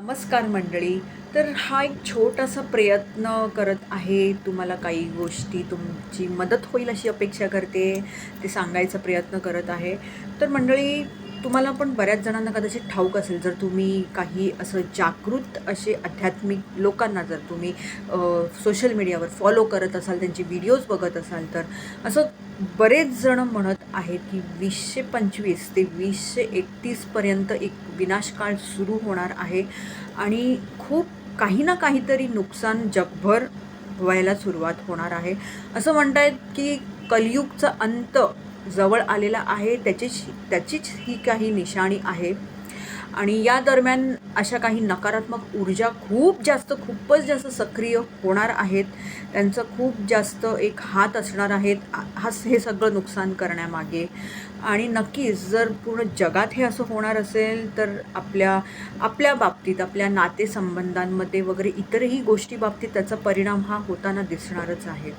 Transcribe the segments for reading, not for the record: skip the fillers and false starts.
नमस्कार मंडळी. तर हा एक छोटासा प्रयत्न करत आहे. तुम्हाला काही गोष्टी तुमची मदत होईल अशी अपेक्षा करते. ते सांगायचा प्रयत्न करत आहे. तर मंडळी, तुम्हाला पण बऱ्याच जणांना कदाचित ठाऊक असेल, जर तुम्ही काही असं जागृत असे आध्यात्मिक लोकांना जर तुम्ही सोशल मीडियावर फॉलो करत असाल, त्यांचे व्हिडिओज बघत असाल, तर असं बरेच जण म्हणत आहेत की 2025 ते 2031 पर्यंत एक विनाशकाळ सुरू होणार आहे आणि खूप काही ना काहीतरी नुकसान जगभर व्हायला सुरुवात होणार आहे. असं म्हणतायत की कलियुगचा अंत जवळ आलेला आहे. त्याचीच ही काही निशाणी आहे. आणि या दरम्यान अशा काही नकारात्मक ऊर्जा खूपच जास्त सक्रिय होणार आहेत. त्यांचं खूप जास्त एक हात असणार आहेत हे सगळं नुकसान करण्यामागे. आणि नक्कीच जर पूर्ण जगात हे असं होणार असेल, तर आपल्या बाबतीत, आपल्या नातेसंबंधांमध्ये वगैरे इतरही गोष्टी बाबतीत त्याचा परिणाम हा होताना दिसणारच आहे.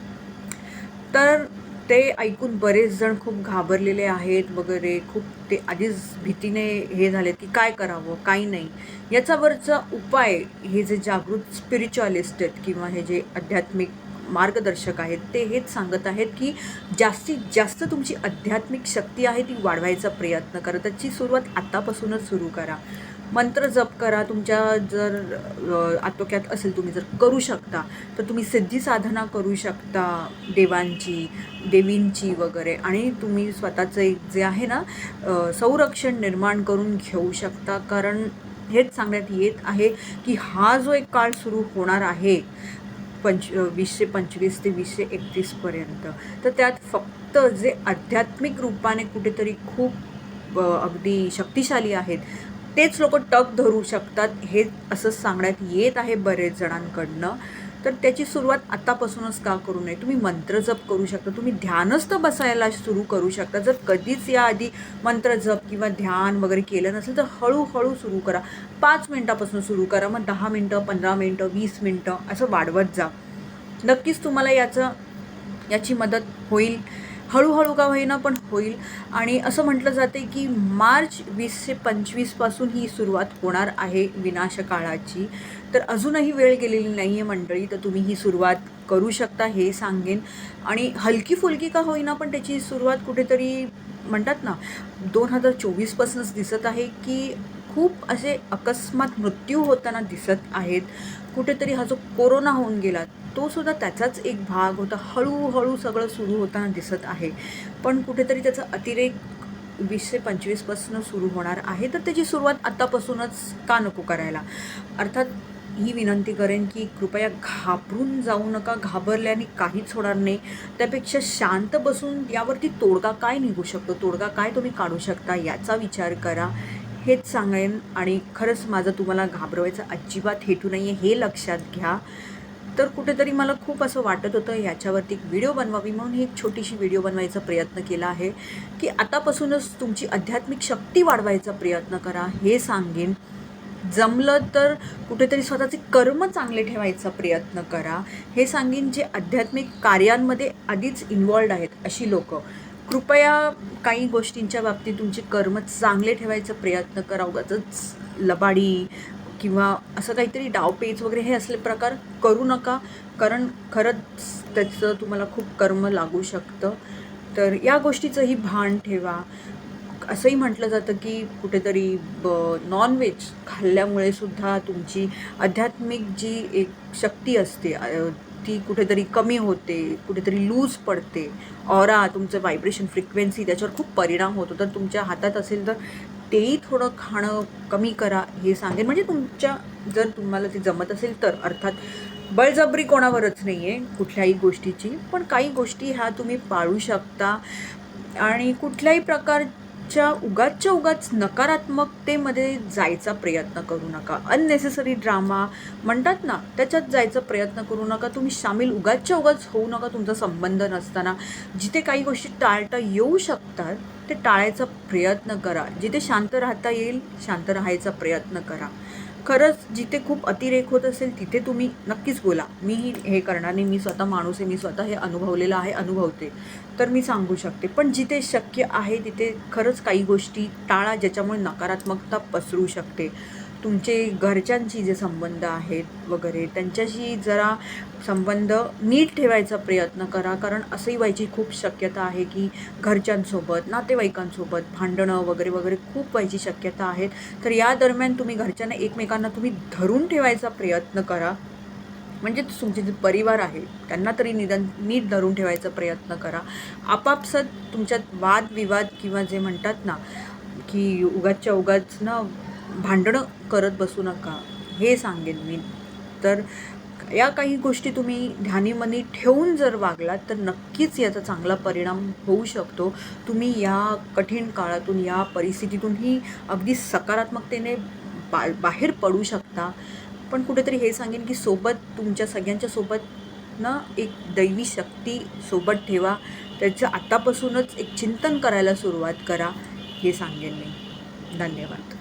तर ते ऐकून बरेच जण खूप घाबरलेले आहेत वगैरे. खूप ते आधीच भीतीने हे झालेत की काय करावं, काय नाही. याच्यावरचा उपाय हे जे जागृत स्पिरिच्युअलिस्ट आहेत किंवा हे जे आध्यात्मिक मार्गदर्शक आहेत, ते हेच सांगत आहेत की जास्तीत जास्त तुमची आध्यात्मिक शक्ती आहे ती वाढवायचा प्रयत्न करा. त्याची सुरुवात आत्तापासूनच सुरू करा. मंत्र जप करा. तुमच्या जर आटोक्यात असेल, तुम्ही जर करू शकता, तर तुम्ही सिद्धी साधना करू शकता देवींची वगैरे. आणि तुम्ही स्वतःचं एक जे आहे ना संरक्षण निर्माण करून घेऊ शकता. कारण हेच सांगण्यात येत आहे की हा जो एक काळ सुरू होणार आहे 2025 ते 2031 पर्यंत, तर त्यात फक्त जे आध्यात्मिक रूपाने कुठेतरी खूप अगदी शक्तिशाली आहेत, तेच लोक टक धरू शकतात, हे असं सांगण्यात येत आहे बरेच जणांकडनं. तर त्याची सुरुवात आतापासूनच का करू नये? तुम्ही मंत्र जप करू शकता. तुम्ही ध्यानस्थ बसायला सुरू करू शकता. जर कधीच याआधी मंत्र जप किंवा ध्यान वगैरे केलं नसेल, तर हळूहळू सुरू करा. 5 मिनिटापासून सुरू करा. मग 10 मिनटं, 15 मिनटं, 20 मिनटं असं वाढवत जा. नक्कीच तुम्हाला याची मदत होईल. हळूहळू का होईना पण होईल. आणि असं म्हटलं जाते की मार्च 2025 पासून ही सुरुवात होणार आहे विनाशकाळाची. तर अजूनही वेळ गेलेली नाही आहे मंडळी. तर तुम्ही ही सुरुवात करू शकता हे सांगेन. आणि हलकी फुलकी का होईना पण त्याची सुरुवात कुठेतरी म्हणतात ना 2024 पासूनच दिसत आहे की खूप असे अकस्मात मृत्यू होताना दिसत आहेत. कुठेतरी हा जो कोरोना होऊन गेला, तो सुद्धा त्याचाच एक भाग होता. हळूहळू सगळं सुरू होताना दिसत आहे. पण कुठेतरी त्याचा अतिरेक 2025 पासून सुरू होणार आहे. तर त्याची सुरुवात आत्तापासूनच का नको करायला? अर्थात ही विनंती करेन की कृपया घाबरून जाऊ नका. घाबरल्याने काहीच होणार नाही. त्यापेक्षा शांत बसून यावरती तोडगा काय निघू शकतो, तोडगा काय तुम्ही काढू शकता, याचा विचार करा, हेच सांगेन. आणि खरंच माझं तुम्हाला घाबरवायचा अजिबात हेतू नाही आहे, हे लक्षात घ्या. तर कुठेतरी मला खूप असं वाटत होतं याच्यावरती एक व्हिडिओ बनवावी, म्हणून ही एक छोटीशी व्हिडिओ बनवायचा प्रयत्न केला आहे की आतापासूनच तुमची आध्यात्मिक शक्ती वाढवायचा प्रयत्न करा, हे सांगेन. जमलं तर कुठेतरी स्वतःचे कर्म चांगले ठेवायचा प्रयत्न करा, हे सांगेन. जे आध्यात्मिक कार्यांमध्ये आधीच इन्वॉल्ड आहेत अशी लोकं, कृपया काही गोष्टींच्या बाबतीत तुमचे कर्म चांगले ठेवायचा प्रयत्न करा. उगाचच लबाडी किंवा असं काहीतरी डावपेच वगैरे हे असले प्रकार करू नका. कारण खरंच त्याचं तुम्हाला खूप कर्म लागू शकतं. तर या गोष्टीचंही भान ठेवा. असंही म्हटलं जातं की कुठेतरी नॉनव्हेज खाल्ल्यामुळे सुद्धा तुमची आध्यात्मिक जी एक शक्ती असते ती कुठेतरी कमी होते, कुठेतरी लूज पडते. ऑरा, तुमचं व्हायब्रेशन फ्रिक्वेन्सी त्याच्यावर खूप परिणाम होतो. तर तुमच्या हातात असेल तर तेही थोडं खाणं कमी करा, हे सांगेन. म्हणजे जर तुम्हाला ते जमत असेल तर. अर्थात बळजबरी कोणावरच नाही आहे कुठल्याही गोष्टीची, पण काही गोष्टी ह्या तुम्ही पाळू शकता. आणि कुठल्याही प्रकारच्या उगाच नकारात्मकतेमध्ये जायचा प्रयत्न करू नका. अननेसेसरी ड्रामा म्हणतात ना, त्याच्यात जायचा प्रयत्न करू नका. तुम्ही सामील उगाच होऊ नका तुमचा संबंध नसताना. जिथे काही गोष्टी टाळता येऊ शकतात ते टाळायचा प्रयत्न करा. जिथे शांत राहता येईल शांत राहायचा प्रयत्न करा. खरंच जिथे खूप अतिरेक होत असेल तिथे तुम्ही नक्कीच बोला. मीही हे करणार नाही. मी स्वतः माणूस आहे. मी स्वतः हे अनुभवलेलं आहे, अनुभवते. तर मी सांगू शकते. पण जिथे शक्य आहे तिथे खरंच काही गोष्टी टाळा, ज्याच्यामुळे नकारात्मकता पसरू शकते. तुमचे घरच्यांशी जे संबंध आहेत वगैरे त्यांच्याशी जरा संबंध नीट ठेवायचा प्रयत्न करा. कारण असंही व्हायची खूप शक्यता आहे की घरच्यांसोबत, नातेवाईकांसोबत भांडणं वगैरे वगैरे खूप व्हायची शक्यता आहेत. तर या दरम्यान तुम्ही घरच्यांना एकमेकांना तुम्ही धरून ठेवायचा प्रयत्न करा. म्हणजे तुमचे जे परिवार आहे त्यांना तरी निदान नीट धरून ठेवायचा प्रयत्न करा. आपापसात तुमच्यात वादविवाद किंवा जे म्हणतात ना की उगाचच्या उगाच ना भांडणं करत बसू नका, हे सांगेन मी. तर या काही गोष्टी तुम्ही ध्यानीमनी ठेवून जर वागलात तर नक्कीच याचा चांगला परिणाम होऊ शकतो. तुम्ही या कठीण काळातून, या परिस्थितीतूनही अगदी सकारात्मकतेने बाहेर पडू शकता. पण कुठेतरी हे सांगेन की सोबत तुमच्या सगळ्यांच्या सोबत ना एक दैवी शक्ती सोबत ठेवा. त्याचं आतापासूनच एक चिंतन करायला सुरुवात करा, हे सांगेन मी. धन्यवाद.